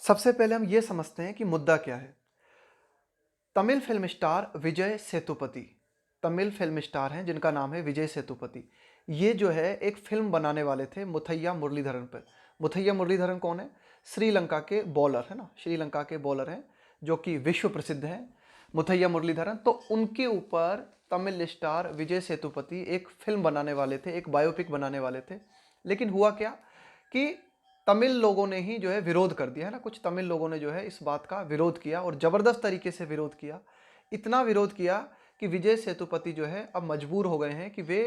सबसे पहले हम ये समझते हैं कि मुद्दा क्या है। Tamil film star Vijay Sethupathi, Tamil film star हैं जिनका नाम है विजय सेतुपति। ये जो है एक फिल्म बनाने वाले थे मुथैया मुरलीधरन पर। मुथैया मुरलीधरन कौन है? श्रीलंका के बॉलर है ना, श्रीलंका के बॉलर हैं जो कि विश्व प्रसिद्ध हैं, मुथैया मुरलीधरन। तो उनके ऊपर तमिल स्टार विजय सेतुपति एक फिल्म बनाने वाले थे, एक बायोपिक बनाने वाले थे। लेकिन हुआ क्या कि तमिल लोगों ने ही जो है विरोध कर दिया है ना, कुछ तमिल लोगों ने जो है इस बात का विरोध किया और ज़बरदस्त तरीके से विरोध किया। इतना विरोध किया कि विजय सेतुपति जो है अब मजबूर हो गए हैं कि वे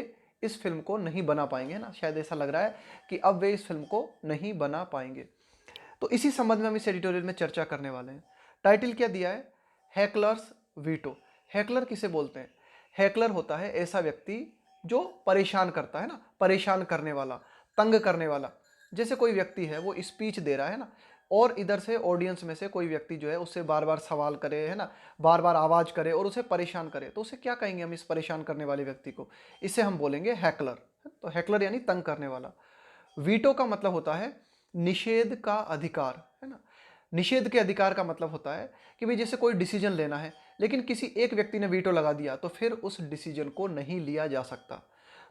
इस फिल्म को नहीं बना पाएंगे ना, शायद ऐसा लग रहा है कि अब वे इस फिल्म को नहीं बना पाएंगे। तो इसी संबंध में हम इस एडिटोरियल में चर्चा करने वाले हैं। टाइटल क्या दिया है? हैकलर्स वीटो। हैकलर किसे बोलते हैं? हैकलर होता है ऐसा व्यक्ति जो परेशान करता है ना, परेशान करने वाला, तंग करने वाला। जैसे कोई व्यक्ति है वो स्पीच दे रहा है ना, और इधर से ऑडियंस में से कोई व्यक्ति जो है उससे बार बार सवाल करे है ना, बार बार आवाज़ करे और उसे परेशान करे, तो उसे क्या कहेंगे हम इस परेशान करने वाले व्यक्ति को? इसे हम बोलेंगे हैकलर। तो हैकलर यानी तंग करने वाला। वीटो का मतलब होता है निषेध का अधिकार, है ना। निषेध के अधिकार का मतलब होता है कि भाई जैसे कोई डिसीजन लेना है, लेकिन किसी एक व्यक्ति ने वीटो लगा दिया तो फिर उस डिसीजन को नहीं लिया जा सकता।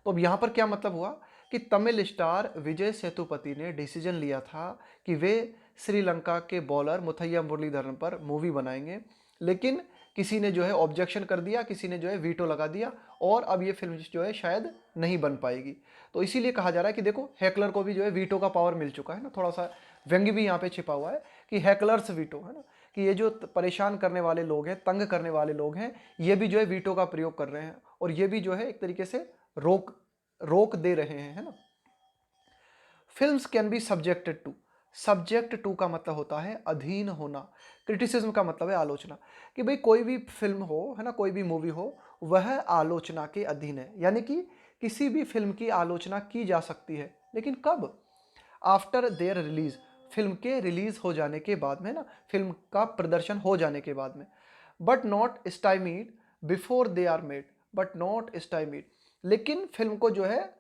तो अब यहाँ पर क्या मतलब हुआ कि तमिल स्टार विजय सेतुपति ने डिसीजन लिया था कि वे श्रीलंका के बॉलर मुथैया मुरलीधरन पर मूवी बनाएंगे, लेकिन किसी ने जो है ऑब्जेक्शन कर दिया, किसी ने जो है वीटो लगा दिया और अब ये फिल्म जो है शायद नहीं बन पाएगी। तो इसीलिए कहा जा रहा है कि देखो हैकलर को भी जो है वीटो का पावर मिल चुका है ना, थोड़ा सा व्यंग्य भी यहाँ पे छिपा हुआ है कि हैकलर्स वीटो, है ना, कि ये जो परेशान करने वाले लोग हैं, तंग करने वाले लोग हैं, ये भी जो है वीटो का प्रयोग कर रहे हैं और ये भी जो है एक तरीके से रोक दे रहे हैं, है ना। Films can be subjected to. Subject to का मतलब होता है अधीन होना। क्रिटिसिज्म का मतलब है आलोचना, कि भाई कोई भी फिल्म हो, है ना, कोई भी मूवी हो, वह आलोचना के अधीन है। यानी कि किसी भी फिल्म की आलोचना की जा सकती है, लेकिन कब? आफ्टर देयर रिलीज, फिल्म के रिलीज हो जाने के बाद में ना, फिल्म का प्रदर्शन हो जाने के बाद में। But not stymied before they are made, but not stymied, लेकिन फिल्म को जो है,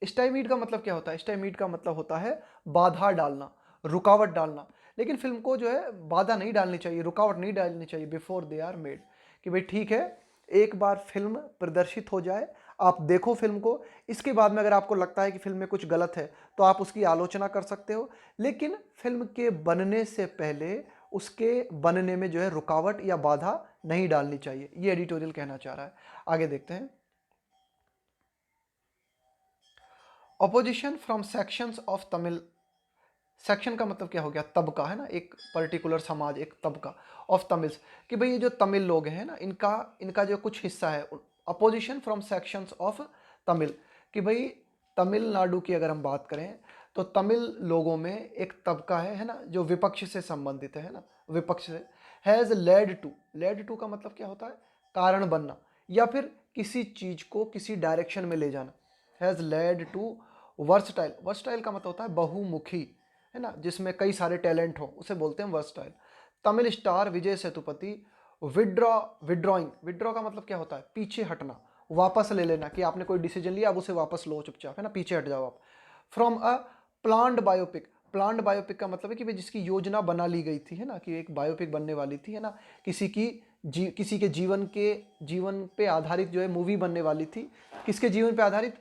स्टाइमीड का मतलब क्या होता है? स्टाइमीड का मतलब होता है बाधा डालना, रुकावट डालना। लेकिन फिल्म को जो है बाधा नहीं डालनी चाहिए, रुकावट नहीं डालनी चाहिए बिफोर दे आर मेड, कि भाई ठीक है एक बार फिल्म प्रदर्शित हो जाए, आप देखो फिल्म को, इसके बाद में अगर आपको लगता है कि फिल्म में कुछ गलत है तो आप उसकी आलोचना कर सकते हो, लेकिन फिल्म के बनने से पहले उसके बनने में जो है रुकावट या बाधा नहीं डालनी चाहिए। ये एडिटोरियल कहना चाह रहा है। आगे देखते हैं। Opposition from sections of Tamil. Section का मतलब क्या हो गया? तबका, है ना, एक पर्टिकुलर समाज, एक तबका ऑफ तमिल्स, कि भाई ये जो तमिल लोग हैं ना, इनका इनका जो कुछ हिस्सा है। Opposition from sections of Tamil, कि भाई तमिलनाडु की अगर हम बात करें तो तमिल लोगों में एक तबका है ना, जो विपक्ष से संबंधित है ना, विपक्ष से। हैज़ लेड टू का मतलब क्या होता है? कारण बनना या फिर किसी चीज को किसी डायरेक्शन में ले जाना। Has led to versatile, versatile का मतलब होता है बहुमुखी, है ना, जिसमें कई सारे टैलेंट हो, उसे बोलते हैं versatile. Tamil star Vijay Sethupathi withdraw का मतलब क्या होता है? पीछे हटना, वापस ले लेना, कि आपने कोई डिसीजन लिया अब उसे वापस लो चुपचाप, है ना, पीछे हट जाओ आप। From a planned biopic, planned biopic का मतलब है कि भाई जिसकी योजना बना ली गई थी, है ना, कि एक बायोपिक बनने वाली थी, है ना, किसी के जीवन पे आधारित जो है मूवी बनने वाली थी। किसके जीवन पे आधारित?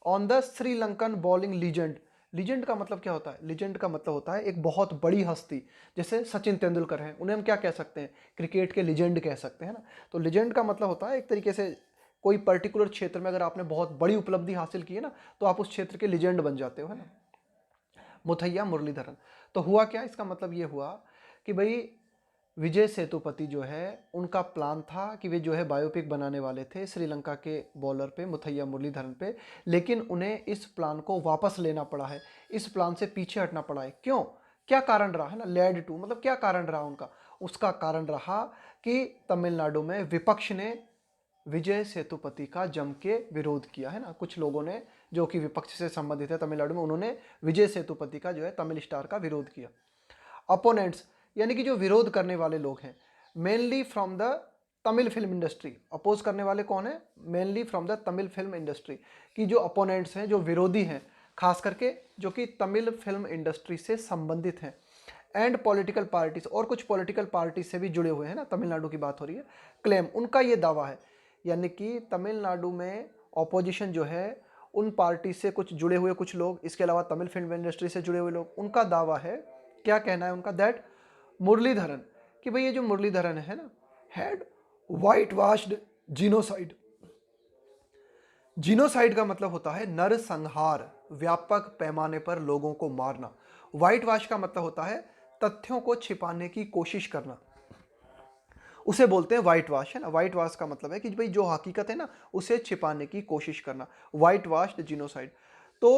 On the Sri Lankan bowling legend. Legend का मतलब क्या होता है? लीजेंड का मतलब होता है एक बहुत बड़ी हस्ती, जैसे सचिन तेंदुलकर हैं, उन्हें हम क्या कह सकते हैं? क्रिकेट के लीजेंड कह सकते हैं ना। तो लीजेंड का मतलब होता है एक तरीके से कोई पर्टिकुलर क्षेत्र में अगर आपने बहुत बड़ी उपलब्धि हासिल की है ना, तो आप उस क्षेत्र के लीजेंड बन जाते हो, है ना। मुथैया मुरलीधरन। तो हुआ क्या? इसका मतलब ये हुआ कि भाई विजय सेतुपति जो है, उनका प्लान था कि वे जो है बायोपिक बनाने वाले थे श्रीलंका के बॉलर पे, मुथैया मुरलीधरन पे, लेकिन उन्हें इस प्लान को वापस लेना पड़ा है, इस प्लान से पीछे हटना पड़ा है। क्यों? क्या कारण रहा, है ना, लेड टू मतलब क्या कारण रहा उनका? उसका कारण रहा कि तमिलनाडु में विपक्ष ने विजय सेतुपति का जम के विरोध किया, है ना। कुछ लोगों ने जो कि विपक्ष से संबंधित है तमिलनाडु में, उन्होंने विजय सेतुपति का जो है तमिल स्टार का विरोध किया। अपोनेंट्स यानी कि जो विरोध करने वाले लोग हैं, mainly from the Tamil film industry. Oppose करने वाले कौन है? Mainly from the Tamil film industry, की जो अपोनेंट्स हैं, जो विरोधी हैं, खास करके जो कि तमिल फिल्म इंडस्ट्री से संबंधित हैं। एंड पॉलिटिकल पार्टीज, और कुछ पॉलिटिकल पार्टी से भी जुड़े हुए हैं ना, तमिलनाडु की बात हो रही है, क्लेम, उनका ये दावा है, यानी कि तमिलनाडु में ऑपोजिशन जो है उन पार्टी से कुछ जुड़े हुए कुछ लोग, इसके अलावा तमिल फिल्म इंडस्ट्री से जुड़े हुए लोग, उनका दावा है, क्या कहना है उनका, दैट मुरलीधरन, कि भाई ये जो मुरलीधरन है ना, had white washed genocide. Genocide का मतलब होता है नरसंहार, व्यापक पैमाने पर लोगों को मारना। व्हाइट वाश का मतलब होता है तथ्यों को छिपाने की कोशिश करना, उसे बोलते हैं व्हाइट वाश, है ना। व्हाइट वाश का मतलब है कि भाई जो हकीकत है ना उसे छिपाने की कोशिश करना, व्हाइट वाश्ड जीनोसाइड। तो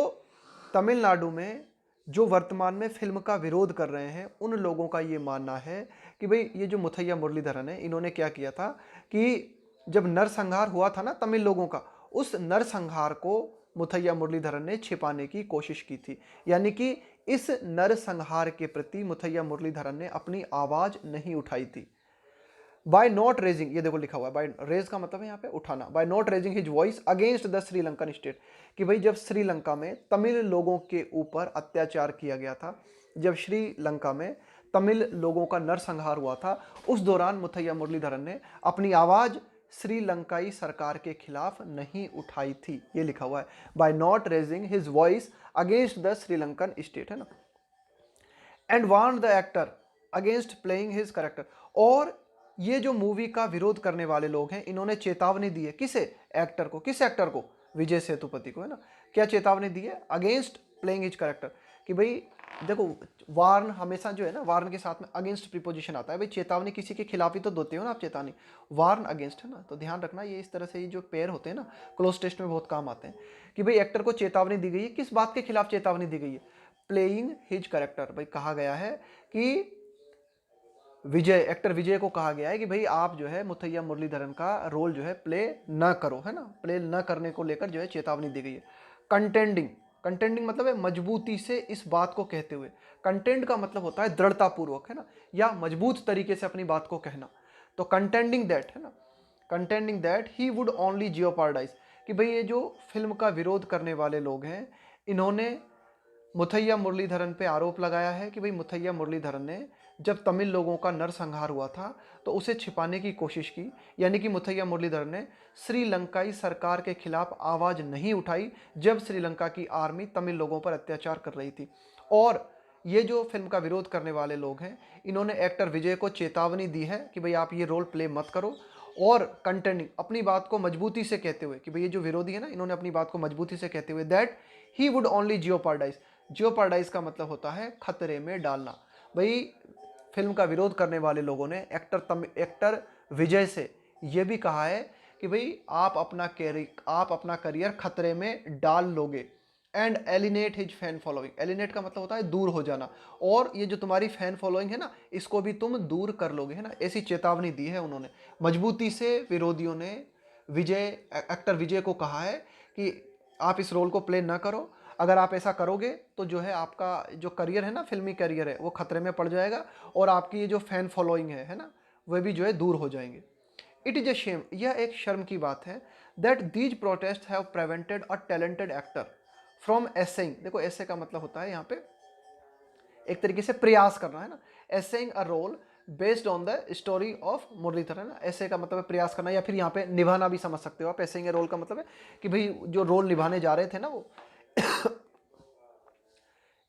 तमिलनाडु में जो वर्तमान में फिल्म का विरोध कर रहे हैं उन लोगों का ये मानना है कि भाई ये जो मुथैया मुरलीधरन है, इन्होंने क्या किया था कि जब नरसंहार हुआ था ना तमिल लोगों का, उस नरसंहार को मुथैया मुरलीधरन ने छिपाने की कोशिश की थी, यानी कि इस नरसंहार के प्रति मुथैया मुरलीधरन ने अपनी आवाज नहीं उठाई थी। बाय नॉट रेजिंग, ये देखो लिखा हुआ है, बाय रेज का मतलब है यहाँ पे उठाना, by not raising his voice against the Sri Lankan state, कि भाई जब श्रीलंका में तमिल लोगों के ऊपर अत्याचार किया गया था, जब श्रीलंका में तमिल लोगों का नरसंहार हुआ था, उस दौरान मुथैया मुरलीधरन ने अपनी आवाज श्रीलंकाई सरकार के खिलाफ नहीं उठाई थी, ये लिखा हुआ है, by not raising his voice against the Sri Lankan state, है ना, and warn the actor against playing his character. और ये जो मूवी का विरोध करने वाले लोग हैं, इन्होंने चेतावनी दी है, किसे, एक्टर को, किस एक्टर को, विजय सेतुपति को, है ना। क्या चेतावनी दी है, अगेंस्ट प्लेइंग हिज करेक्टर, कि भाई देखो वार्न हमेशा जो है ना, वार्न के साथ में अगेंस्ट प्रीपोजिशन आता है, भाई चेतावनी किसी के खिलाफ ही तो देते हो ना आप चेतावनी, वार्न अगेंस्ट, है ना। तो ध्यान रखना ये इस तरह से ये जो पेयर होते हैं ना क्लोज टेस्ट में बहुत काम आते हैं, कि भाई एक्टर को चेतावनी दी गई है, किस बात के खिलाफ चेतावनी दी गई है, प्लेइंग हिज करेक्टर। भाई कहा गया है कि विजय, एक्टर विजय को कहा गया है कि भाई आप जो है मुथैया मुरलीधरन का रोल जो है प्ले न करो, है ना, प्ले न करने को लेकर जो है चेतावनी दी गई है। कंटेंडिंग, कंटेंडिंग मतलब है मजबूती से इस बात को कहते हुए, कंटेंट का मतलब होता है दृढ़तापूर्वक, है ना, या मजबूत तरीके से अपनी बात को कहना। तो कंटेंडिंग दैट, है ना, contending that he would only jeopardise, कि भाई ये जो फिल्म का विरोध करने वाले लोग हैं, इन्होंने मुथैया मुरलीधरन पे आरोप लगाया है कि भाई मुथैया मुरलीधरन ने जब तमिल लोगों का नरसंहार हुआ था तो उसे छिपाने की कोशिश की, यानी कि मुथैया मुरलीधरन ने श्रीलंकाई सरकार के खिलाफ आवाज़ नहीं उठाई जब श्रीलंका की आर्मी तमिल लोगों पर अत्याचार कर रही थी। और ये जो फिल्म का विरोध करने वाले लोग हैं, इन्होंने एक्टर विजय को चेतावनी दी है कि भाई आप ये रोल प्ले मत करो, और कंटेंडिंग अपनी बात को मजबूती से कहते हुए, कि भाई ये जो विरोधी है ना, इन्होंने अपनी बात को मजबूती से कहते हुए that he would only jeopardise, jeopardise का मतलब होता है खतरे में डालना। भाई फिल्म का विरोध करने वाले लोगों ने एक्टर विजय से ये भी कहा है कि भाई आप अपना करियर खतरे में डाल लोगे, एंड एलिनेट हिज फैन फॉलोइंग, एलिनेट का मतलब होता है दूर हो जाना, और ये जो तुम्हारी फैन फॉलोइंग है ना इसको भी तुम दूर कर लोगे, है ना, ऐसी चेतावनी दी है उन्होंने। मजबूती से विरोधियों ने एक्टर विजय को कहा है कि आप इस रोल को प्ले ना करो, अगर आप ऐसा करोगे तो जो है आपका जो करियर है ना, फिल्मी करियर है, वो खतरे में पड़ जाएगा, और आपकी ये जो फैन फॉलोइंग है ना, वह भी जो है दूर हो जाएंगे। इट इज़ ए शेम, यह एक शर्म की बात है, that these protest have prevented a talented actor from essaying, देखो ऐसे का मतलब होता है यहाँ पे एक तरीके से प्रयास करना, है ना, essaying a role based on the story of Muralidharan, ऐसे का मतलब है प्रयास करना, या फिर यहाँ पे निभाना भी समझ सकते हो आप। एसेइंग अ रोल का मतलब है कि भाई जो रोल निभाने जा रहे थे ना वो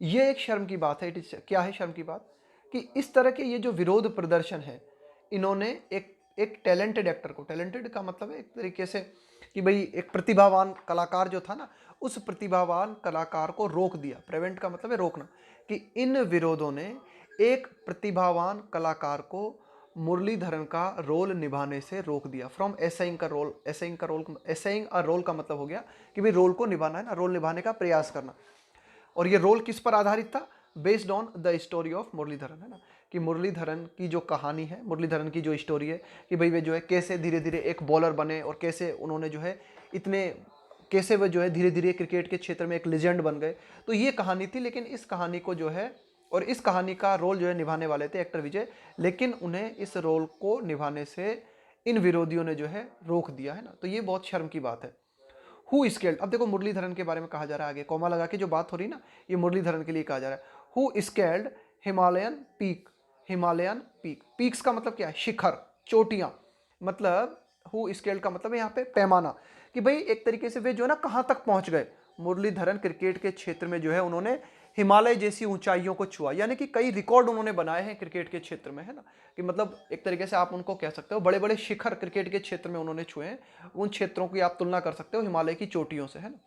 ये एक शर्म की बात है। इट इज, क्या है शर्म की बात, कि इस तरह के ये जो विरोध प्रदर्शन है, इन्होंने एक टैलेंटेड एक्टर को, टैलेंटेड का मतलब है एक तरीके से कि भाई एक प्रतिभावान कलाकार जो था ना, उस प्रतिभावान कलाकार को रोक दिया। प्रिवेंट का मतलब है रोकना, कि इन विरोधों ने एक प्रतिभावान कलाकार को मुरलीधरन का रोल निभाने से रोक दिया। फ्रॉम एसेइंग का रोल, एसेइंग अ रोल का मतलब हो गया कि भाई रोल को निभाना, है ना, रोल निभाने का प्रयास करना। और ये रोल किस पर आधारित था, based on the story of Muralidharan, है ना, कि मुरलीधरन की जो कहानी है, मुरलीधरन की जो स्टोरी है, कि भाई वे जो है कैसे धीरे धीरे एक बॉलर बने, और कैसे उन्होंने जो है इतने, कैसे वे जो है धीरे धीरे क्रिकेट के क्षेत्र में एक लेजेंड बन गए। तो ये कहानी थी, लेकिन इस कहानी को जो है, और इस कहानी का रोल जो है निभाने वाले थे एक्टर विजय, लेकिन उन्हें इस रोल को निभाने से इन विरोधियों ने जो है रोक दिया, है ना। तो ये बहुत शर्म की बात है। हु स्केल्ड, अब देखो मुरलीधरन के बारे में कहा जा रहा है, आगे कॉमा लगा के जो बात हो रही है ना, ये मुरलीधरन के लिए कहा जा रहा है। Who scaled Himalayan peak, Himalayan peak, peaks का मतलब क्या है, शिखर, चोटियां, मतलब हु स्केल्ड का मतलब है यहाँ पे पैमाना, कि भाई एक तरीके से वे जो है ना कहाँ तक पहुंच गए। मुरलीधरन क्रिकेट के क्षेत्र में जो है उन्होंने हिमालय जैसी ऊंचाइयों को छुआ, यानी कि कई रिकॉर्ड उन्होंने बनाए हैं क्रिकेट के क्षेत्र में, है ना, कि मतलब एक तरीके से आप उनको कह सकते हो बड़े बड़े शिखर क्रिकेट के क्षेत्र में उन्होंने छुए हैं, उन क्षेत्रों की आप तुलना कर सकते हो हिमालय की चोटियों से, है ना।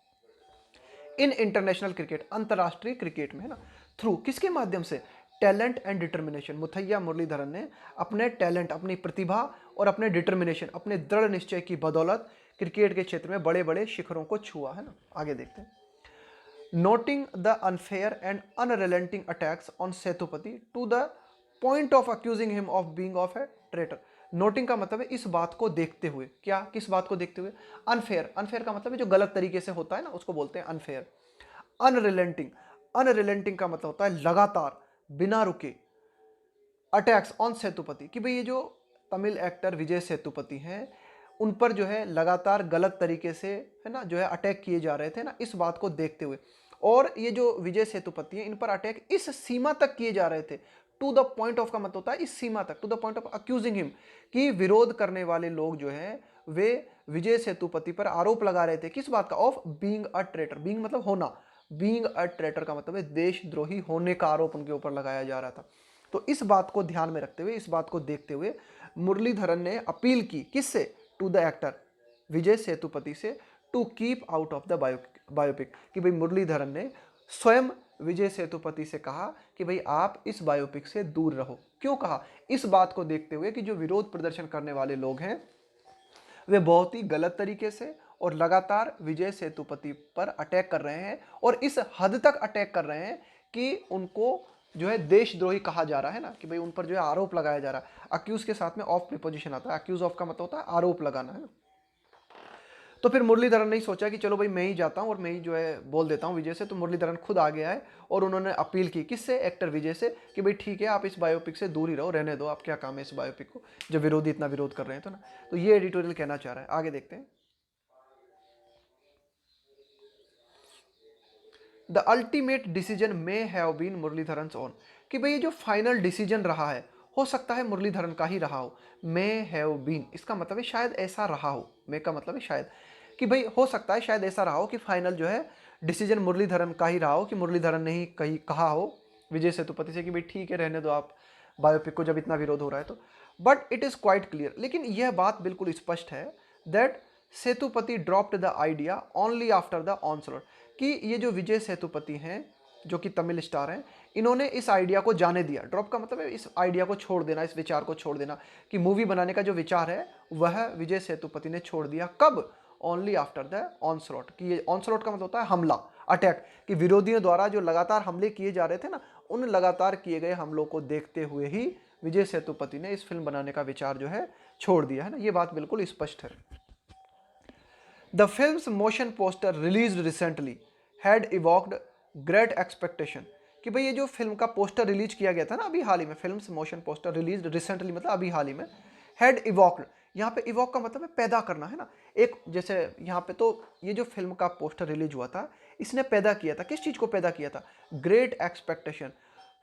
इन इंटरनेशनल क्रिकेट, अंतरराष्ट्रीय क्रिकेट में, है ना, थ्रू किसके माध्यम से, talent and determination, Muthiah Muralidharan ने अपने टैलेंट, अपनी प्रतिभा और अपने डिटर्मिनेशन, अपने दृढ़ निश्चय की बदौलत क्रिकेट के क्षेत्र में बड़े बड़े शिखरों को छुआ, है ना। आगे देखते हैं। Noting the unfair and unrelenting attacks on Sethupathi to the point of accusing him of being of a traitor. Noting का मतलब है इस बात को देखते हुए, क्या, किस बात को देखते हुए, अनफेयर, अनफेयर का मतलब है जो गलत तरीके से होता है ना उसको बोलते हैं अनफेयर। अनरिलेंटिंग, अनरिलेंटिंग का मतलब होता है लगातार, बिना रुके, अटैक्स ऑन सेतुपति, कि भाई ये जो तमिल एक्टर विजय सेतुपति हैं उन पर जो है लगातार गलत तरीके से, है ना, जो है अटैक किए जा रहे थे ना, इस बात को देखते हुए, और ये जो विजय सेतुपति हैं इन पर अटैक इस सीमा तक किए जा रहे थे, टू द पॉइंट ऑफ का मतलब होता है इस सीमा तक, to the point of accusing him, कि विरोध करने वाले लोग जो है वे विजय सेतुपति पर आरोप लगा रहे थे, किस बात का, of being a traitor, being मतलब होना, बीइंग अ ट्रेटर का मतलब है देशद्रोही होने का आरोप उनके ऊपर लगाया जा रहा था। तो इस बात को ध्यान में रखते हुए, इस बात को देखते हुए मुरलीधरन ने अपील की किससे, to the actor Vijay Sethupathi से, to keep out of the biopic, कि भाई मुरलीधरन ने स्वयं विजय सेतुपति से कहा कि भाई आप इस बायोपिक से दूर रहो। क्यों कहा, इस बात को देखते हुए कि जो विरोध प्रदर्शन करने वाले लोग हैं वे बहुत ही गलत तरीके से और लगातार विजय सेतुपति पर अटैक कर रहे हैं, और इस हद तक अटैक कर रहे हैं कि उनको जो है देशद्रोही कहा जा रहा है ना, कि भाई उन पर जो है आरोप लगाया जा रहा है। अक्यूज के साथ में ऑफ प्रीपोजिशन आता है, अक्यूज ऑफ का मतलब होता है आरोप लगाना, है ना। तो फिर मुरलीधरन ने सोचा कि चलो भाई मैं ही जाता हूँ और मैं ही जो है बोल देता हूँ विजय से। तो मुरलीधरन खुद आ गया है और उन्होंने अपील की किससे, एक्टर विजय से, कि भाई ठीक है आप इस बायोपिक से दूर ही रहो, रहने दो, आप क्या काम है इस बायोपिक को, जब विरोधी इतना विरोध कर रहे हैं तो ना। तो ये एडिटोरियल कहना चाह रहा है। आगे देखते हैं। The ultimate decision may have been Muralidharan own, कि भाई ये जो फाइनल डिसीजन रहा है हो सकता है मुरलीधरन का ही रहा हो। मे हैव बीन इसका मतलब है शायद ऐसा रहा हो, मे का मतलब है शायद, कि भाई हो सकता है शायद ऐसा रहा हो कि फाइनल जो है डिसीजन मुरलीधरन का ही रहा हो, कि मुरलीधरन ने ही कही कहा हो विजय सेतुपति से कि भाई ठीक है रहने दो आप बायोपिक को, जब इतना विरोध हो रहा है तो। But it is quite clear, लेकिन यह बात बिल्कुल स्पष्ट है that Sethupathi dropped the idea only after the onslaught, कि ये जो विजय सेतुपति हैं जो कि तमिल स्टार हैं, इन्होंने इस आइडिया को जाने दिया। ड्रॉप का मतलब है इस आइडिया को छोड़ देना, इस विचार को छोड़ देना, कि मूवी बनाने का जो विचार है वह विजय सेतुपति ने छोड़ दिया। कब, ओनली आफ्टर द ऑनस्लॉट, कि ये ऑनस्लॉट का मतलब होता है हमला, अटैक, कि विरोधियों द्वारा जो लगातार हमले किए जा रहे थे ना, उन लगातार किए गए हमलों को देखते हुए ही विजय सेतुपति ने इस फिल्म बनाने का विचार जो है छोड़ दिया, है ना। ये बात बिल्कुल स्पष्ट है। The film's motion poster released recently had evoked great expectation, कि भाई ये जो फिल्म का पोस्टर रिलीज किया गया था ना अभी हाल ही में, films motion poster release recently मतलब अभी हाल ही में, हैड इवॉक्ड, यहाँ पे इवॉक का मतलब है पैदा करना, है ना। एक जैसे यहाँ पे तो ये जो फिल्म का पोस्टर रिलीज हुआ था इसने पैदा किया था, किस चीज़ को पैदा किया था, ग्रेट एक्सपेक्टेशन।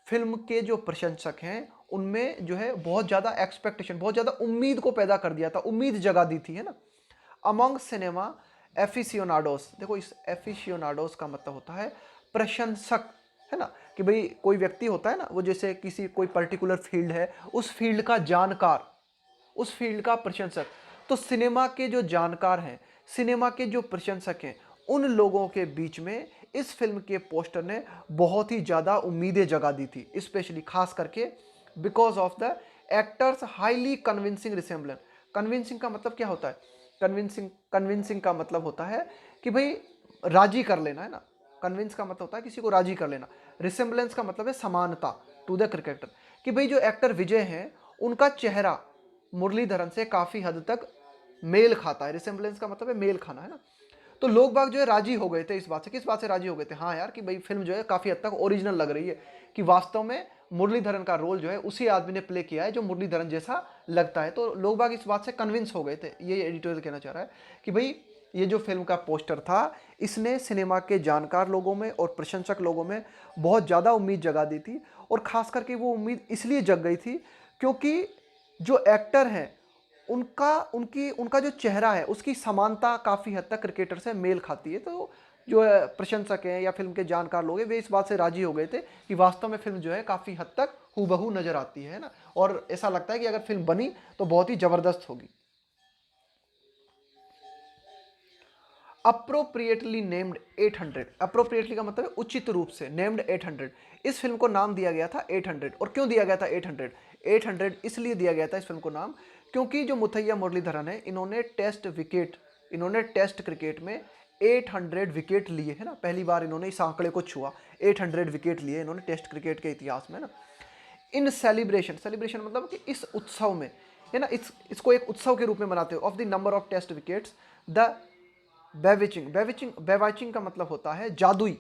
फिल्म के जो प्रशंसक हैं उनमें जो है बहुत ज़्यादा एक्सपेक्टेशन, बहुत ज़्यादा उम्मीद को पैदा कर दिया था, उम्मीद जगा दी थी, है ना। अमंग सिनेमा एफिसियोनाडोस, देखो इस एफिशियोनाडोस का मतलब होता है प्रशंसक, है ना, कि भाई कोई व्यक्ति होता है ना, वो जैसे किसी कोई पर्टिकुलर फील्ड है, उस फील्ड का जानकार, उस फील्ड का प्रशंसक। तो सिनेमा के जो जानकार हैं, सिनेमा के जो प्रशंसक हैं, उन लोगों के बीच में इस फिल्म के पोस्टर ने बहुत ही ज़्यादा उम्मीदें जगा दी थी, स्पेशली खास करके because of the actors highly convincing resemblance. Convincing का मतलब क्या होता है, कन्विंसिंग का मतलब होता है कि भाई राजी कर लेना, है ना। कन्विंस का मतलब होता है किसी को राजी कर लेना। रिसेम्बलेंस का मतलब है समानता, टू द क्रिकेटर, कि भाई जो एक्टर विजय हैं उनका चेहरा मुरलीधरन से काफ़ी हद तक मेल खाता है। रिसेम्बलेंस का मतलब है मेल खाना, है ना। तो लोग बाग जो है राजी हो गए थे इस बात से, किस बात से राजी हो गए थे, हाँ यार कि भाई फिल्म जो है काफ़ी हद तक ओरिजिनल लग रही है, कि वास्तव में मुरलीधरन का रोल जो है उसी आदमी ने प्ले किया है जो मुरलीधरन जैसा लगता है। तो लोग बाग इस बात से कन्विंस हो गए थे। ये एडिटोरियल कहना चाह रहा है कि भाई ये जो फिल्म का पोस्टर था, इसने सिनेमा के जानकार लोगों में और प्रशंसक लोगों में बहुत ज़्यादा उम्मीद जगा दी थी। और ख़ास करके वो उम्मीद इसलिए जग गई थी क्योंकि जो एक्टर हैं उनका जो चेहरा है उसकी समानता काफ़ी हद तक क्रिकेटर से मेल खाती है। तो जो है प्रशंसक हैं या फिल्म के जानकार लोग हैं, वे इस बात से राजी हो गए थे कि वास्तव में फिल्म जो है काफ़ी हद तक हूबहू नज़र आती है ना, और ऐसा लगता है कि अगर फिल्म बनी तो बहुत ही ज़बरदस्त होगी। अप्रोप्रिएटली नेम्ड 800, अप्रोप्रिएटली का मतलब है उचित रूप से, नेम्ड 800, इस फिल्म को नाम दिया गया था 800। और क्यों दिया गया था 800? 800 इसलिए दिया गया था इस फिल्म को नाम क्योंकि जो मुथैया मुरलीधरन है, इन्होंने टेस्ट क्रिकेट में 800 विकेट लिए है ना, पहली बार इन्होंने इस आंकड़े को छुआ, 800 विकेट लिए इन्होंने टेस्ट क्रिकेट के इतिहास में ना। इन सेलिब्रेशन मतलब कि इस उत्सव में है ना, इसको एक उत्सव के रूप में मनाते हो, of the number of test wickets, the बेवाचिंग का मतलब होता है जादुई,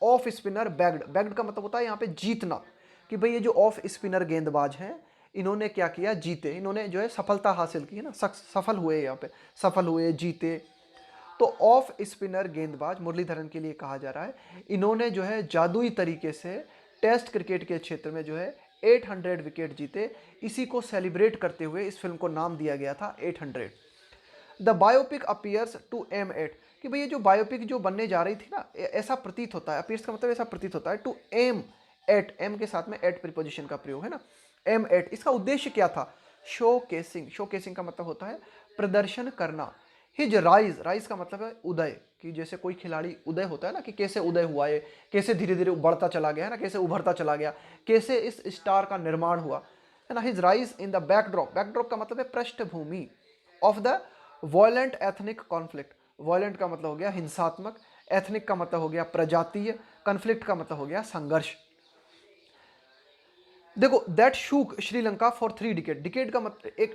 ऑफ स्पिनर बैग्ड का मतलब होता है यहाँ पे जीतना, कि भाई ये जो ऑफ स्पिनर गेंदबाज हैं इन्होंने क्या किया, जीते, इन्होंने जो है सफलता हासिल की है ना, सफल हुए, यहाँ पे सफल हुए, जीते। तो ऑफ स्पिनर गेंदबाज मुरलीधरन के लिए कहा जा रहा है, इन्होंने जो है जादुई तरीके से टेस्ट क्रिकेट के क्षेत्र में जो है 800 विकेट जीते। इसी को सेलिब्रेट करते हुए इस फिल्म को नाम दिया गया था 800। The biopic appears to aim at, कि भाई ये जो बायोपिक जो बनने जा रही थी ना, ऐसा प्रतीत होता है, अपीयर्स का मतलब ऐसा प्रतीत होता है, टू एम एट, एम के साथ में एट प्रीपोजिशन का प्रयोग है ना, एम एट, इसका उद्देश्य क्या था, शो केसिंग का मतलब होता है प्रदर्शन करना। हिज राइज का मतलब है उदय, कि जैसे कोई खिलाड़ी उदय होता है ना, कि कैसे उदय हुआ है, कैसे धीरे धीरे बढ़ता चला गया है ना, कैसे उभरता चला गया, कैसे इस स्टार का निर्माण हुआ है ना। His rise in the backdrop का मतलब है पृष्ठभूमि, of the violent ethnic conflict, violent का मतलब हो गया हिंसात्मक, एथनिक का मतलब हो गया प्रजातीय, कॉन्फ्लिक्ट का मतलब हो गया संघर्ष। देखो, that shook Sri Lanka for 3 decade,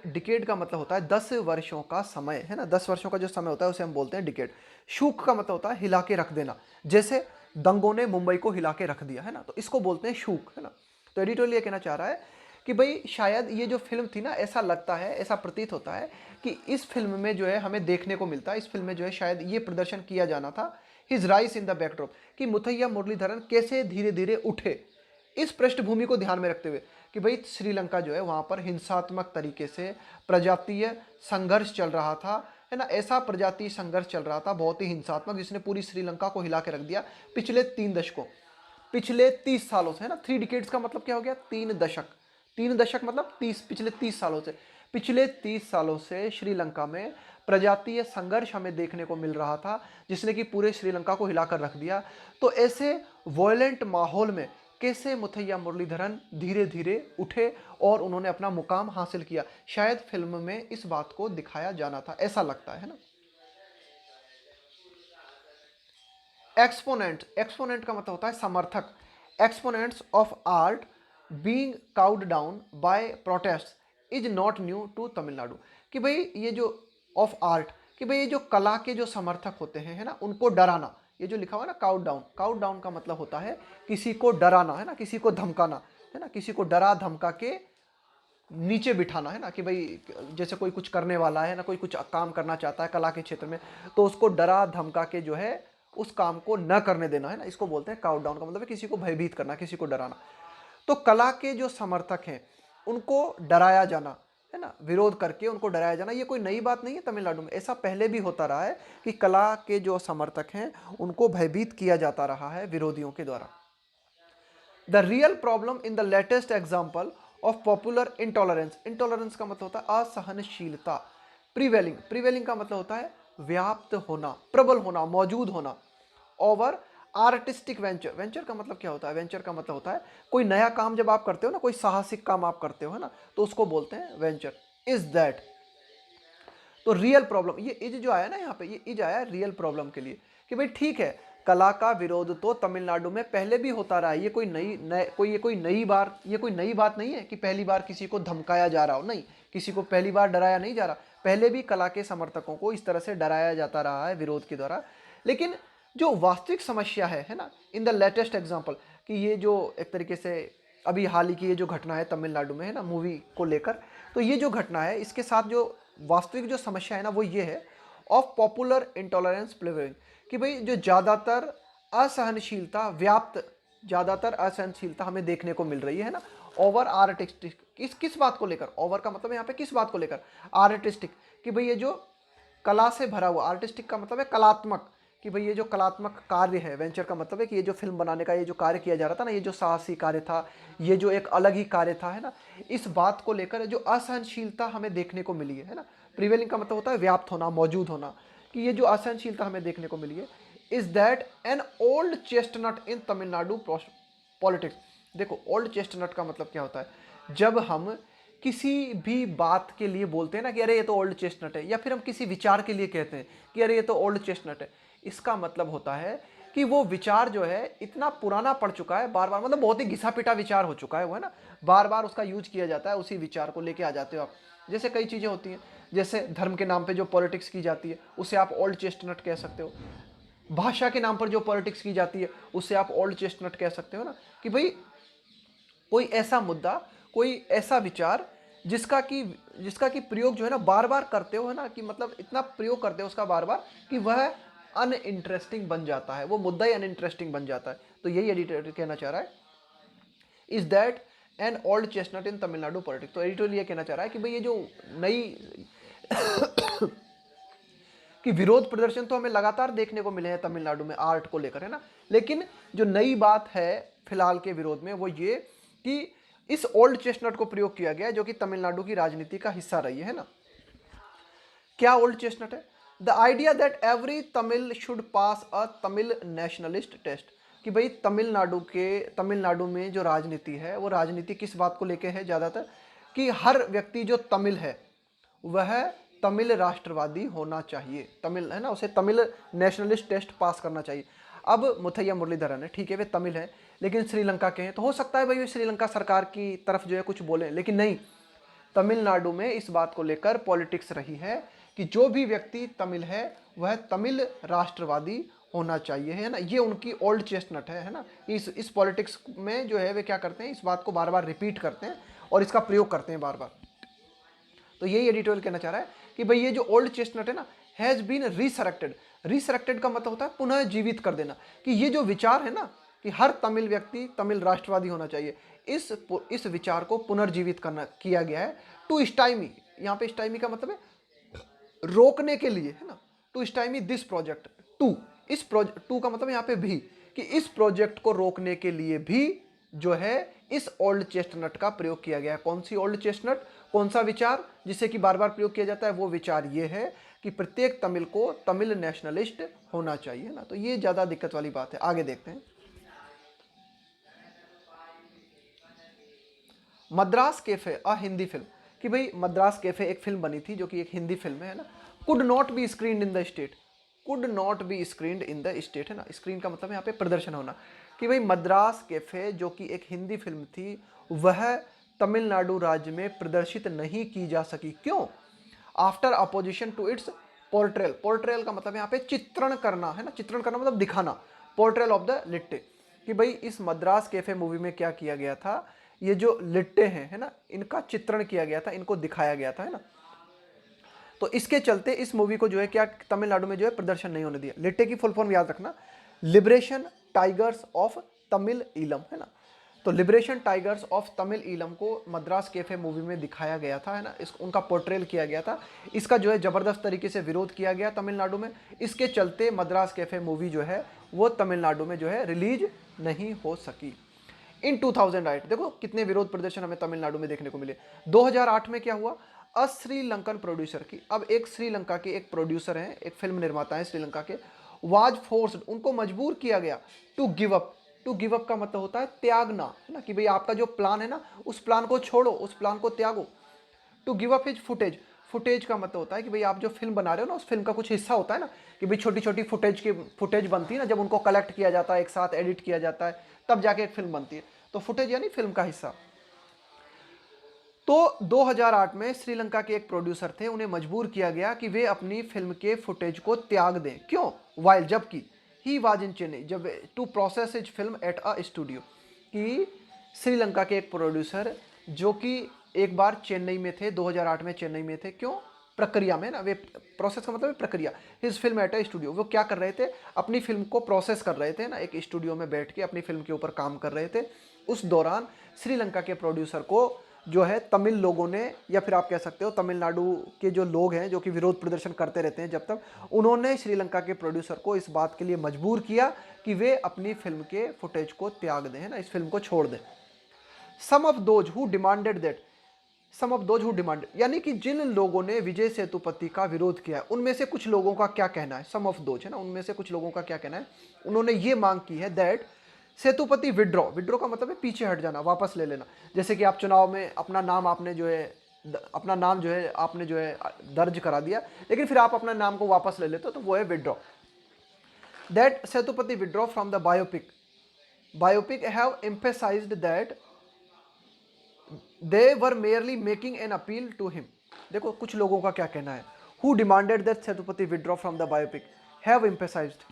decade का मतलब होता है 10 वर्षों का समय है ना, 10 वर्षों का जो समय होता है उसे हम बोलते हैं डिकेड। शूक का मतलब होता है हिला के रख देना, जैसे दंगों ने मुंबई को हिला के रख दिया है ना, तो इसको बोलते हैं शूक है ना। तो एडिटोरियल ये कहना चाह रहा है कि भाई शायद ये जो फिल्म थी ना, ऐसा लगता है, ऐसा प्रतीत होता है कि इस फिल्म में जो है हमें देखने को मिलता है, इस फिल्म में जो है शायद ये प्रदर्शन किया जाना था, his rise in the backdrop, कि मुथैया मुरलीधरन कैसे धीरे धीरे उठे, इस पृष्ठभूमि को ध्यान में रखते हुए कि भाई श्रीलंका जो है वहाँ पर हिंसात्मक तरीके से प्रजातीय संघर्ष चल रहा था है ना, ऐसा प्रजातीय संघर्ष चल रहा था बहुत ही हिंसात्मक, जिसने पूरी श्रीलंका को हिला के रख दिया पिछले 3 दशकों, पिछले 30 सालों से है ना। 3 डिकेड्स का मतलब क्या हो गया, 3 दशक, 3 दशक मतलब 30, पिछले 30 सालों से, पिछले 30 सालों से श्रीलंका में प्रजातीय संघर्ष हमें देखने को मिल रहा था, जिसने कि पूरे श्रीलंका को हिलाकर रख दिया। तो ऐसे वॉयलेंट माहौल में कैसे मुथैया मुरलीधरन धीरे धीरे उठे और उन्होंने अपना मुकाम हासिल किया, शायद फिल्म में इस बात को दिखाया जाना था, ऐसा लगता है ना। एक्सपोनेंट का मतलब होता है समर्थक, exponents of art being cowed down by protest is not new to Tamil Nadu, कि भाई ये जो ऑफ आर्ट, कि भाई ये जो कला के जो समर्थक होते हैं है ना, उनको डराना, ये जो लिखा हुआ है ना काउड डाउन का मतलब होता है किसी को डराना है ना, किसी को धमकाना है ना, किसी को डरा धमका के नीचे बिठाना है ना, कि भाई जैसे कोई कुछ करने वाला है ना, कोई कुछ काम करना चाहता है कला के क्षेत्र में, तो उसको डरा धमका के जो है उस काम को न करने देना है ना, इसको बोलते हैं काउड डाउन का मतलब है किसी को भयभीत करना, किसी को डराना। तो कला के जो समर्थक हैं उनको डराया जाना है ना, विरोध करके उनको डराया जाना, ये कोई नई बात नहीं है तमिलनाडु में, ऐसा पहले भी होता रहा है कि कला के जो समर्थक हैं उनको भयभीत किया जाता रहा है विरोधियों के द्वारा। The real problem in the latest example of popular intolerance, intolerance का मतलब होता है असहनशीलता, प्रिवेलिंग का मतलब होता है व्याप्त होना, प्रबल होना, मौजूद होना, ओवर आर्टिस्टिक वेंचर का मतलब क्या होता है, वेंचर का मतलब होता है कोई नया काम जब आप करते हो ना, कोई साहसिक काम आप करते हो है ना, तो उसको बोलते हैं वेंचर। इज दैट, तो रियल प्रॉब्लम, ये इज जो आया ना यहाँ पे, ये इज आया रियल प्रॉब्लम के लिए, कि भाई ठीक है कला का विरोध तो तमिलनाडु में पहले भी होता रहा है, ये कोई ये कोई नई बात नहीं है कि पहली बार किसी को धमकाया जा रहा हो, नहीं, किसी को पहली बार डराया नहीं जा रहा, पहले भी कला के समर्थकों को इस तरह से डराया जाता रहा है विरोध के द्वारा। लेकिन जो वास्तविक समस्या है ना, इन द लेटेस्ट एग्जाम्पल, कि ये जो एक तरीके से अभी हाल ही की ये जो घटना है तमिलनाडु में है ना मूवी को लेकर, तो ये जो घटना है इसके साथ जो वास्तविक जो समस्या है ना वो ये है, ऑफ पॉपुलर इंटॉलरेंस प्रिवेलिंग, कि भाई जो ज़्यादातर असहनशीलता व्याप्त, ज़्यादातर असहनशीलता हमें देखने को मिल रही है ना, ओवर आर्टिस्टिक, किस बात को लेकर, ओवर का मतलब यहाँ पे किस बात को लेकर, आर्टिस्टिक, कि भाई ये जो कला से भरा हुआ, आर्टिस्टिक का मतलब है कलात्मक, कि भाई ये जो कलात्मक कार्य है, वेंचर का मतलब है कि ये जो फिल्म बनाने का ये जो कार्य किया जा रहा था ना, ये जो साहसी कार्य था, ये जो एक अलग ही कार्य था, है ना, इस बात को लेकर जो असहनशीलता हमें देखने को मिली है ना, प्रिवेलिंग का मतलब होता है व्याप्त होना, मौजूद होना, कि ये जो असहनशीलता हमें देखने को मिली है, is that an old chestnut in Tamil Nadu politics. देखो ओल्ड चेस्टनट का मतलब क्या होता है, जब हम किसी भी बात के लिए बोलते हैं ना कि अरे ये तो ओल्ड चेस्टनट है, या फिर हम किसी विचार के लिए कहते हैं कि अरे ये तो ओल्ड चेस्टनट है, इसका मतलब होता है कि वो विचार जो है इतना पुराना पड़ चुका है, बार बार, मतलब बहुत ही घिसा पिटा विचार हो चुका है वो, है ना, बार बार उसका यूज किया जाता है, उसी विचार को लेके आ जाते हो आप। जैसे कई चीज़ें होती हैं, जैसे धर्म के नाम पे जो पॉलिटिक्स की जाती है उसे आप ओल्ड चेस्टनट कह सकते हो, भाषा के नाम पर जो पॉलिटिक्स की जाती है उससे आप ओल्ड चेस्टनट कह सकते हो ना, कि भाई कोई ऐसा मुद्दा, कोई ऐसा विचार जिसका कि प्रयोग जो है ना बार बार करते हो, है ना, कि मतलब इतना प्रयोग करते हो उसका बार बार कि वह अनइंटरेस्टिंग बन जाता है, वो मुद्दा ही अनइंटरेस्टिंग बन जाता है। तो यही एडिटर कहना चाह रहा है, is that an old chestnut in Tamil Nadu politics. तो एडिटोरियल ये कहना चाह रहा है कि भाई ये जो नई कि विरोध प्रदर्शन तो हमें लगातार देखने को मिले हैं तमिलनाडु में आर्ट को लेकर, है ना, लेकिन जो नई बात है फिलहाल के विरोध में वो ये कि इस ओल्ड चेस्टनट को प्रयोग किया गया है जो कि तमिलनाडु की राजनीति का हिस्सा रही है ना। क्या ओल्ड चेस्टनट है? The idea that every Tamil should pass a Tamil nationalist test, कि भाई तमिलनाडु में जो राजनीति है वो राजनीति किस बात को लेके है ज़्यादातर, कि हर व्यक्ति जो तमिल है वह तमिल राष्ट्रवादी होना चाहिए, तमिल है ना, उसे तमिल नेशनलिस्ट टेस्ट पास करना चाहिए। अब मुथैया मुरलीधरन है, ठीक है वे तमिल हैं लेकिन श्रीलंका के हैं, तो हो सकता है भाई वे श्रीलंका सरकार की तरफ जो है कुछ बोले, लेकिन नहीं, तमिलनाडु में इस बात को लेकर पॉलिटिक्स रही है कि जो भी व्यक्ति तमिल है वह तमिल राष्ट्रवादी होना चाहिए, है ना, ये उनकी ओल्ड चेस्टनट है ना। इस पॉलिटिक्स में जो है वे क्या करते हैं, इस बात को बार बार रिपीट करते हैं और इसका प्रयोग करते हैं बार बार। तो यही एडिटोरियल कहना चाह रहा है कि भाई ये जो ओल्ड चेस्टनट है ना हैज़ बीन रिसरेक्टेड, रिसरेक्टेड का मतलब होता है पुनः जीवित कर देना, कि ये जो विचार है ना कि हर तमिल व्यक्ति तमिल राष्ट्रवादी होना चाहिए, इस विचार को पुनर्जीवित किया गया है टू स्टाइमी, यहाँ पे स्टाइमी का मतलब है रोकने के लिए, है ना, टू स्टाइमी दिस प्रोजेक्ट, इस प्रोजेक्ट, टू का मतलब यहाँ पे भी, कि इस प्रोजेक्ट को रोकने के लिए भी जो है इस ओल्ड चेस्टनट का प्रयोग किया गया है। कौन सी ओल्ड चेस्टनट, कौन सा विचार जिसे कि बार बार प्रयोग किया जाता है, वो विचार ये है कि प्रत्येक तमिल को तमिल नेशनलिस्ट होना चाहिए ना। तो ये ज़्यादा दिक्कत वाली बात है। आगे देखते हैं, मद्रास कैफे अ हिंदी फिल्म, कि भाई मद्रास कैफे एक फिल्म बनी थी जो कि एक हिंदी फिल्म है ना, could not be screened in the state, could not be screened in the state, है ना, स्क्रीन का मतलब यहाँ पे प्रदर्शन होना, कि भाई मद्रास कैफे जो कि एक हिंदी फिल्म थी वह तमिलनाडु राज्य में प्रदर्शित नहीं की जा सकी। क्यों? After opposition to its portrayal, portrayal का मतलब यहाँ पे चित्रण करना, है ना, चित्रण करना मतलब दिखाना, पोर्ट्रेल ऑफ द लिट्टे, कि भाई इस मद्रास कैफे मूवी में क्या किया गया था, ये जो लिट्टे हैं, है ना, इनका चित्रण किया गया था, इनको दिखाया गया था, है ना। तो इसके चलते इस मूवी को जो है क्या तमिलनाडु में जो है प्रदर्शन नहीं होने दिया। लिट्टे की फुल फॉर्म याद रखना, liberation tigers of Tamil Eelam, है ना। तो liberation tigers of Tamil Eelam को मद्रास कैफे मूवी में दिखाया गया था, है ना, उनका पोर्ट्रेल किया गया था। इसका जो है ज़बरदस्त तरीके से विरोध किया गया तमिलनाडु में। इसके चलते मद्रास कैफे मूवी जो है वो तमिलनाडु में जो है रिलीज नहीं हो सकी। इन 2008 देखो कितने विरोध प्रदर्शन हमें तमिलनाडु में देखने को मिले। 2008 में क्या हुआ, श्रीलंकन प्रोड्यूसर की, अब एक श्रीलंका के एक प्रोड्यूसर हैं, एक फिल्म निर्माता है श्रीलंका के, वाज फोर्स्ड, उनको मजबूर किया गया to give up, to give up का मतलब होता है त्यागना, है ना, कि भाई आपका जो प्लान है ना उस प्लान को छोड़ो, उस प्लान को त्यागो। To give up his footage, footage का मतलब होता है कि भाई आप जो फिल्म बना रहे हो ना उस फिल्म का कुछ हिस्सा होता है ना, कि भाई छोटी छोटी फुटेज बनती है ना, जब उनको कलेक्ट किया जाता है एक साथ एडिट किया जाता है तब जाके एक फिल्म बनती है, तो फुटेज यानी फिल्म का हिस्सा। तो 2008 में श्रीलंका के एक प्रोड्यूसर थे, उन्हें मजबूर किया गया कि वे अपनी फिल्म के फुटेज को त्याग दें। क्यों? वाइल, जबकि ही वाज इन चेन्नई, जब to process his film at a studio, कि श्रीलंका के एक प्रोड्यूसर जो कि एक बार चेन्नई में थे, 2008 में चेन्नई में थे। क्यों? प्रक्रिया में ना, वे प्रोसेस का मतलब है प्रक्रिया। His film at a studio, वो क्या कर रहे थे, अपनी फिल्म को प्रोसेस कर रहे थे ना, एक स्टूडियो में बैठ के अपनी फिल्म के ऊपर काम कर रहे थे। उस दौरान श्रीलंका के प्रोड्यूसर को जो है तमिल लोगों ने, या फिर आप कह सकते हो तमिलनाडु के जो लोग हैं जो कि विरोध प्रदर्शन करते रहते हैं जब तक, उन्होंने श्रीलंका के प्रोड्यूसर को इस बात के लिए मजबूर किया कि वे अपनी फिल्म के फुटेज को त्याग दें, है ना, इस फिल्म को छोड़ दें। Some of those who demanded that, some of those who demand, यानी कि जिन लोगों ने विजय सेतुपति का विरोध किया है उनमें से कुछ लोगों का क्या कहना है, सम ऑफ दोज है ना, उनमें से कुछ लोगों का क्या कहना है, उन्होंने ये मांग की है दैट सेतुपति विड्रॉ, विड्रॉ का मतलब है पीछे हट जाना, वापस ले लेना। जैसे कि आप चुनाव में अपना नाम आपने जो है अपना नाम जो है आपने जो है दर्ज करा दिया, लेकिन फिर आप अपना नाम को वापस ले लेते हो, तो वो है withdraw. That Sethupathi withdraw from the biopic have emphasised that they were merely making an appeal to him. देखो कुछ लोगों का क्या कहना है, who demanded that Sethupathi withdraw from the biopic have emphasised,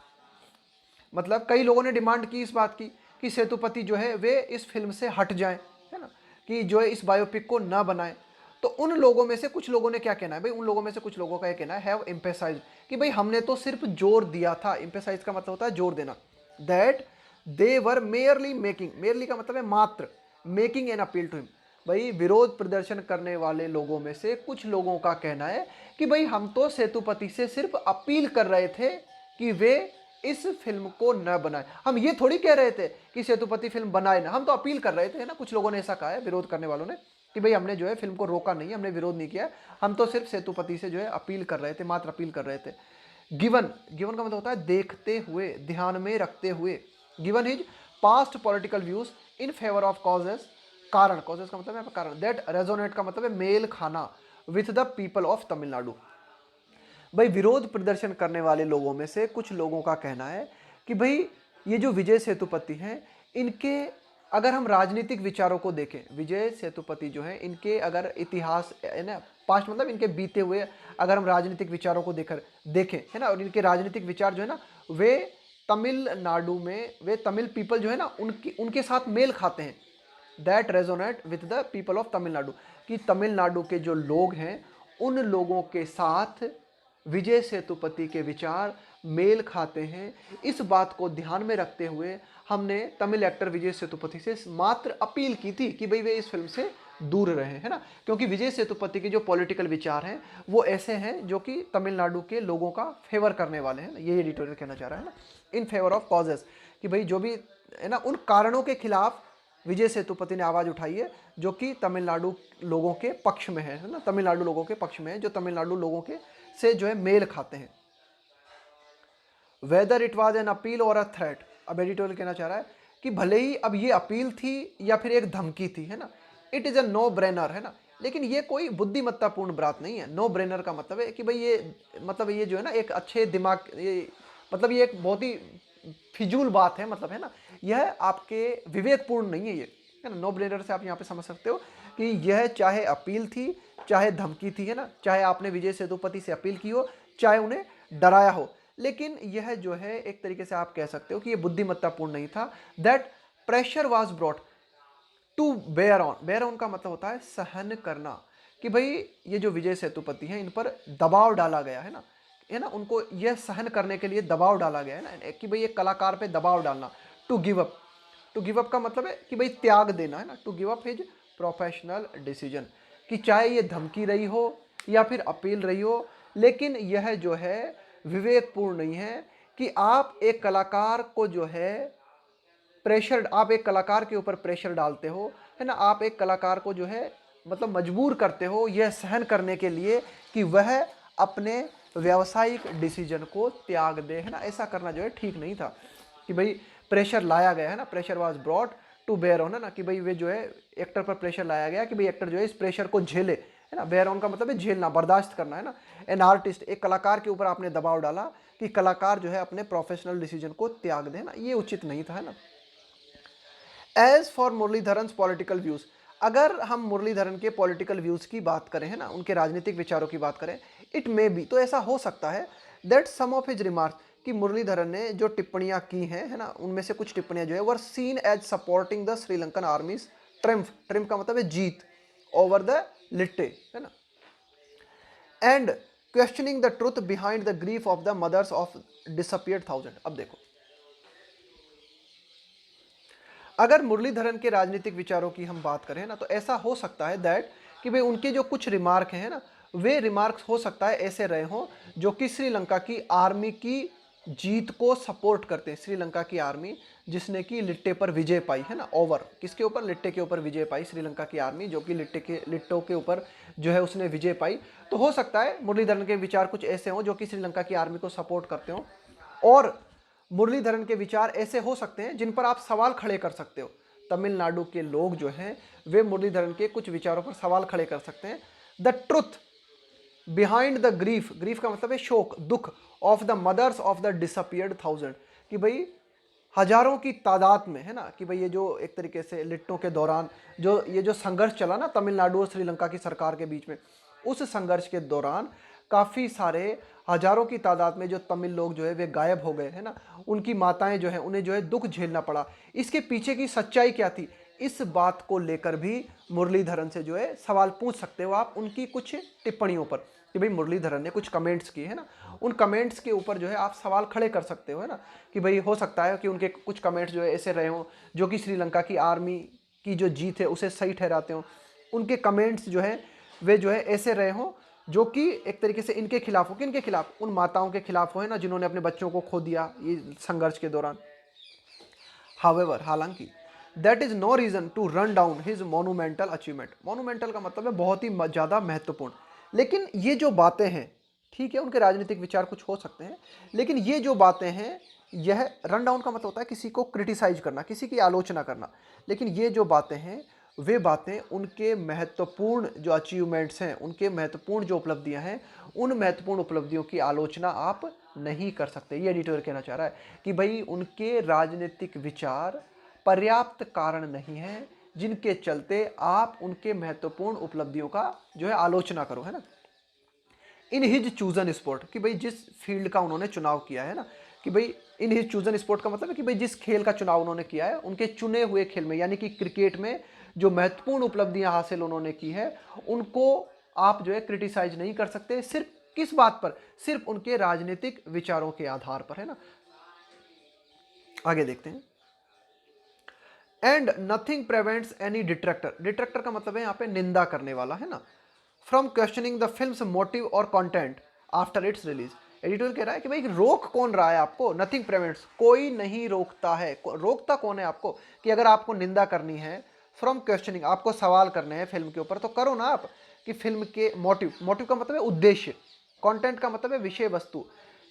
मतलब कई लोगों ने डिमांड की इस बात की कि सेतुपति जो है वे इस फिल्म से हट जाएं, है ना, कि जो है इस बायोपिक को ना बनाएं। तो उन लोगों में से कुछ लोगों ने क्या कहना है भाई, उन लोगों में से कुछ लोगों का ये कहना है हैव एम्फेसाइज्ड, कि भाई हमने तो सिर्फ जोर दिया था, एम्फेसाइज का मतलब होता है जोर देना, that they were merely making, merely का मतलब है मात्र, making an appeal to him, भाई विरोध प्रदर्शन करने वाले लोगों में से कुछ लोगों का कहना है कि भाई हम तो सेतुपति से सिर्फ अपील कर रहे थे कि वे इस फिल्म को न बनाए, हम ये थोड़ी कह रहे थे कि सेतुपति फिल्म बनाए ना, हम तो अपील कर रहे थे ना। कुछ लोगों ने ऐसा कहा है, विरोध करने वालों ने, कि भाई हमने जो है फिल्म को रोका नहीं, हमने विरोध नहीं किया, हम तो सिर्फ सेतुपति से जो है अपील कर रहे थे, मात्र अपील कर रहे थे। गिवन, गिवन का मतलब होता है देखते हुए, ध्यान में रखते हुए, given his past political views in favour of causes, कारण, कॉजेस का मतलब है कारण, दैट रेजोनेट का मतलब है मेल खाना with the people of Tamil Nadu. भाई विरोध प्रदर्शन करने वाले लोगों में से कुछ लोगों का कहना है कि भाई ये जो विजय सेतुपति हैं, इनके अगर हम राजनीतिक विचारों को देखें, विजय सेतुपति जो हैं इनके अगर इतिहास है ना, पास्ट मतलब इनके बीते हुए अगर हम राजनीतिक विचारों को देखें है ना, और इनके राजनीतिक विचार जो है ना, वे तमिलनाडु में, वे तमिल पीपल जो है ना उनके साथ मेल खाते हैं। That resonate with the people of Tamil Nadu, कि तमिलनाडु के जो लोग हैं उन लोगों के साथ विजय सेतुपति के विचार मेल खाते हैं। इस बात को ध्यान में रखते हुए हमने तमिल एक्टर विजय सेतुपति से मात्र अपील की थी कि भाई वे इस फिल्म से दूर रहे, है ना, क्योंकि विजय सेतुपति के जो पॉलिटिकल विचार हैं वो ऐसे हैं जो कि तमिलनाडु के लोगों का फेवर करने वाले हैं, ये एडिटोरियल कहना चाह रहा है ना, इन फेवर ऑफ कॉजेस, कि भाई जो भी है ना उन कारणों के खिलाफ विजय सेतुपति ने आवाज़ उठाई है जो कि तमिलनाडु लोगों के पक्ष में है ना, तमिलनाडु लोगों के पक्ष में है, जो तमिलनाडु लोगों के से जो है मेल खाते हैं। Whether it was an appeal और अ थ्रेट, अब एडिटोरियल कहना चाह रहा है कि भले ही अब ये अपील थी या फिर एक धमकी थी, है ना, it is a no brainer, है ना, लेकिन ये कोई बुद्धिमत्तापूर्ण बात नहीं है। नो ब्रेनर का मतलब है कि भाई ये मतलब ये जो है ना एक अच्छे दिमाग, ये मतलब ये एक बहुत ही फिजूल बात है, मतलब है ना, यह आपके विवेकपूर्ण नहीं है, ये है ना। नो ब्रेनर से आप यहाँ पे समझ सकते हो कि यह चाहे अपील थी चाहे धमकी थी, है ना, चाहे आपने विजय सेतुपति से अपील की हो चाहे उन्हें डराया हो, लेकिन यह जो है एक तरीके से आप कह सकते हो कि यह बुद्धिमत्तापूर्ण नहीं था। That pressure was brought to bear on, bear on का मतलब होता है सहन करना, कि भाई ये जो विजय सेतुपति हैं इन पर दबाव डाला गया है ना, उनको यह सहन करने के लिए दबाव डाला गया है ना, कि भाई एक कलाकार पे दबाव डालना। To give up, to give up का मतलब है कि भाई त्याग देना, है ना, to give up his professional decision, कि चाहे ये धमकी रही हो या फिर अपील रही हो, लेकिन यह जो है विवेकपूर्ण नहीं है कि आप एक कलाकार को जो है प्रेशर, आप एक कलाकार के ऊपर प्रेशर डालते हो, है ना, आप एक कलाकार को जो है मतलब मजबूर करते हो यह सहन करने के लिए कि वह अपने व्यावसायिक डिसीजन को त्याग दे, है ना। ऐसा करना जो है ठीक नहीं था, कि भाई प्रेशर लाया गया है ना, pressure was brought to bear on, है ना, कि भाई वे जो है एक्टर पर प्रेशर लाया गया कि भाई एक्टर जो है इस प्रेशर को झेले, है ना। बेयर ऑन का मतलब है झेलना, बर्दाश्त करना, है ना। एन आर्टिस्ट, एक कलाकार के ऊपर आपने दबाव डाला कि कलाकार जो है अपने प्रोफेशनल डिसीजन को त्याग दे ना, ये उचित नहीं था, है ना। As for Muralidharan political views, अगर हम मुरलीधरन के पॉलिटिकल व्यूज की बात करें, है ना, उनके राजनीतिक विचारों की बात करें, इट मे बी, तो ऐसा हो सकता है that some of his remark, कि मुरलीधरन ने जो टिप्पणियां की हैं, है ना, उनमें से कुछ टिप्पणियां जो है were seen as supporting the Sri Lankan army's triumph, triumph का मतलब है जीत, ओवर द लिट्टे, है ना, and questioning the truth behind the grief of the mothers of disappeared thousand. अब देखो, अगर मुरलीधरन के राजनीतिक विचारों की हम बात करें ना, तो ऐसा हो सकता है दैट कि भाई उनके जो कुछ रिमार्क हैं ना, वे रिमार्क्स हो सकता है ऐसे रहे हों जो कि श्रीलंका की आर्मी की जीत को सपोर्ट करते हैं। श्रीलंका की आर्मी जिसने कि लिट्टे पर विजय पाई है ना, ओवर किसके ऊपर, लिट्टे के ऊपर विजय पाई श्रीलंका की आर्मी, जो कि लिट्टों के ऊपर जो है उसने विजय पाई। तो हो सकता है मुरलीधरन के विचार कुछ ऐसे हों जो कि श्रीलंका की आर्मी को सपोर्ट करते हों, और मुरलीधरन के विचार ऐसे हो सकते हैं जिन पर आप सवाल खड़े कर सकते हो। तमिलनाडु के लोग जो हैं वे मुरलीधरन के कुछ विचारों पर सवाल खड़े कर सकते हैं। The truth behind the grief, grief का मतलब है शोक, दुख, of the mothers of the disappeared thousand, कि भाई हजारों की तादाद में है ना, कि भाई ये जो एक तरीके से लिट्टों के दौरान जो संघर्ष चला ना तमिलनाडु और श्रीलंका की सरकार के बीच में, उस संघर्ष के दौरान काफ़ी सारे हजारों की तादाद में जो तमिल लोग जो है वे गायब हो गए है ना, उनकी माताएं जो है उन्हें जो है दुख झेलना पड़ा। इसके पीछे की सच्चाई क्या थी, इस बात को लेकर भी मुरलीधरन से जो है सवाल पूछ सकते हो आप उनकी कुछ टिप्पणियों पर, कि भाई मुरलीधरन ने कुछ कमेंट्स किए है ना, उन कमेंट्स के ऊपर जो है आप सवाल खड़े कर सकते हो है ना, कि भाई हो सकता है कि उनके कुछ कमेंट्स जो है ऐसे रहे हों जो कि श्रीलंका की आर्मी की जो जीत है उसे सही ठहराते हों। उनके कमेंट्स जो है वे जो है ऐसे रहे हों जो कि एक तरीके से इनके खिलाफ हो, किनके खिलाफ, उन माताओं के खिलाफ हो है ना जिन्होंने अपने बच्चों को खो दिया ये संघर्ष के दौरान। हाउएवर, हालांकि that is no reason to run down his monumental achievement. Monumental का मतलब है बहुत ही ज़्यादा महत्वपूर्ण। लेकिन ये जो बातें हैं, ठीक है, उनके राजनीतिक विचार कुछ हो सकते हैं, लेकिन ये जो बातें हैं, यह रन डाउन का मतलब होता है किसी को क्रिटिसाइज करना, किसी की आलोचना करना। लेकिन ये जो बातें हैं वे बातें उनके महत्वपूर्ण जो अचीवमेंट्स हैं, उनके महत्वपूर्ण जो उपलब्धियां हैं, उन महत्वपूर्ण उपलब्धियों की आलोचना आप नहीं कर सकते। ये एडिटर कहना चाह रहा है कि भाई उनके राजनीतिक विचार पर्याप्त कारण नहीं है जिनके चलते आप उनके महत्वपूर्ण उपलब्धियों का जो है आलोचना करो, है ना। इन हिज चूजन स्पोर्ट, कि भाई जिस फील्ड का उन्होंने चुनाव किया है ना, कि भाई इन हिज चूजन स्पोर्ट का मतलब है कि भाई जिस खेल का चुनाव उन्होंने किया है, उनके चुने हुए खेल में, यानी कि क्रिकेट में जो महत्वपूर्ण उपलब्धियां हासिल उन्होंने की है, उनको आप जो है क्रिटिसाइज नहीं कर सकते। सिर्फ किस बात पर, सिर्फ उनके राजनीतिक विचारों के आधार पर, है ना। आगे देखते हैं। एंड नथिंग प्रिवेंट्स एनी डिट्रैक्टर, डिट्रैक्टर का मतलब है यहाँ पे निंदा करने वाला, है ना, from questioning the film's motive और content after its release. Editorial कह रहा है कि भाई रोक कौन रहा है आपको, नथिंग प्रिवेंट्स, कोई नहीं रोकता है। रोकता कौन है आपको, कि अगर आपको निंदा करनी है, फ्रॉम क्वेश्चनिंग, आपको सवाल करने हैं फिल्म के ऊपर, तो करो ना आप, कि फिल्म के मोटिव, मोटिव का मतलब है उद्देश्य, कंटेंट का मतलब है विषय वस्तु,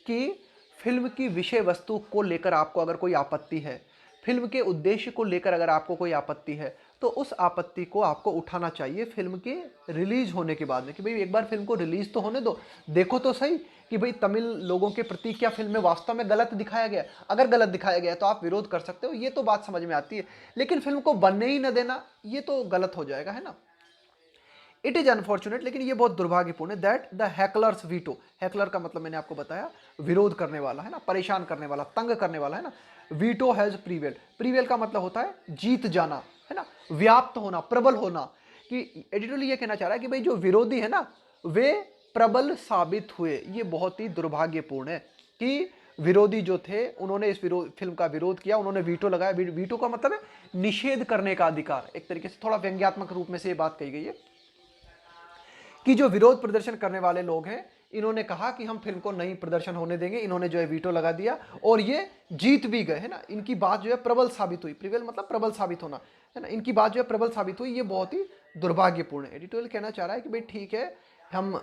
कि फिल्म की विषय वस्तु को लेकर आपको अगर कोई आपत्ति है, फिल्म के उद्देश्य को लेकर अगर आपको कोई आपत्ति है, तो उस आपत्ति को आपको उठाना चाहिए फिल्म के रिलीज होने के बाद में, कि भाई एक बार फिल्म को रिलीज तो होने दो, देखो तो सही कि भाई तमिल लोगों के प्रति क्या फिल्म में वास्तव में गलत दिखाया गया। अगर गलत दिखाया गया तो आप विरोध कर सकते हो, ये तो बात समझ में आती है, लेकिन फिल्म को बनने ही न देना, ये तो गलत हो जाएगा, है ना। इट इज अनफॉर्चुनेट, लेकिन ये बहुत दुर्भाग्यपूर्ण है, दैट द हैकलर्स वीटो, हैकलर का मतलब मैंने आपको बताया विरोध करने वाला, है ना, परेशान करने वाला, तंग करने वाला, है ना। वीटो हैज प्रीवेल, प्रीवेल का मतलब होता है जीत जाना, है ना, व्याप्त होना, प्रबल होना, कि एडिटोरियल ये कहना चाह रहा है कि भाई जो विरोधी है ना वे प्रबल साबित हुए। ये बहुत ही दुर्भाग्यपूर्ण है कि विरोधी जो थे उन्होंने इस फिल्म का विरोध किया, उन्होंने वीटो लगाया। वीटो का मतलब है निषेध करने का अधिकार, एक तरीके से थोड़ा व्यंग्यात्मक रूप में से ये बात कही गई है कि जो विरोध प्रदर्शन करने वाले लोग हैं इन्होंने कहा कि हम फिल्म को नहीं प्रदर्शन होने देंगे, इन्होंने जो है वीटो लगा दिया और ये जीत भी गए, है ना। इनकी बात जो है प्रबल साबित हुई, प्रिवेल मतलब प्रबल साबित होना, है ना, इनकी बात जो है प्रबल साबित हुई। ये बहुत ही दुर्भाग्यपूर्ण है। एडिटोरियल कहना चाह रहा है कि भाई ठीक है, हम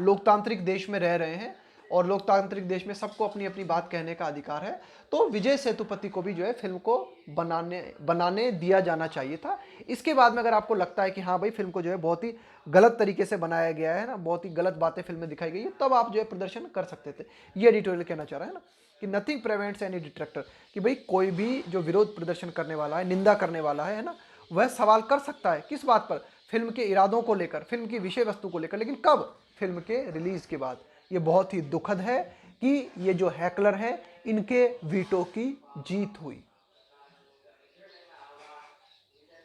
लोकतांत्रिक देश में रह रहे हैं और लोकतांत्रिक देश में सबको अपनी अपनी बात कहने का अधिकार है, तो विजय सेतुपति को भी जो है फिल्म को बनाने दिया जाना चाहिए था। इसके बाद में अगर आपको लगता है कि हाँ भाई फिल्म को जो है बहुत ही गलत तरीके से बनाया गया है ना, बहुत ही गलत बातें फिल्म में दिखाई गई है, तब आप जो है प्रदर्शन कर सकते थे। ये एडिटोरियल कहना चाह रहा है ना कि नथिंग प्रिवेंट्स एनी डिट्रैक्टर, कि भाई कोई भी जो विरोध प्रदर्शन करने वाला है, निंदा करने वाला है ना, वह सवाल कर सकता है किस बात पर, फिल्म के इरादों को लेकर, फिल्म की विषय वस्तु को लेकर, लेकिन कब, फिल्म के रिलीज के बाद। ये बहुत ही दुखद है कि ये जो हैकलर है इनके वीटो की जीत हुई।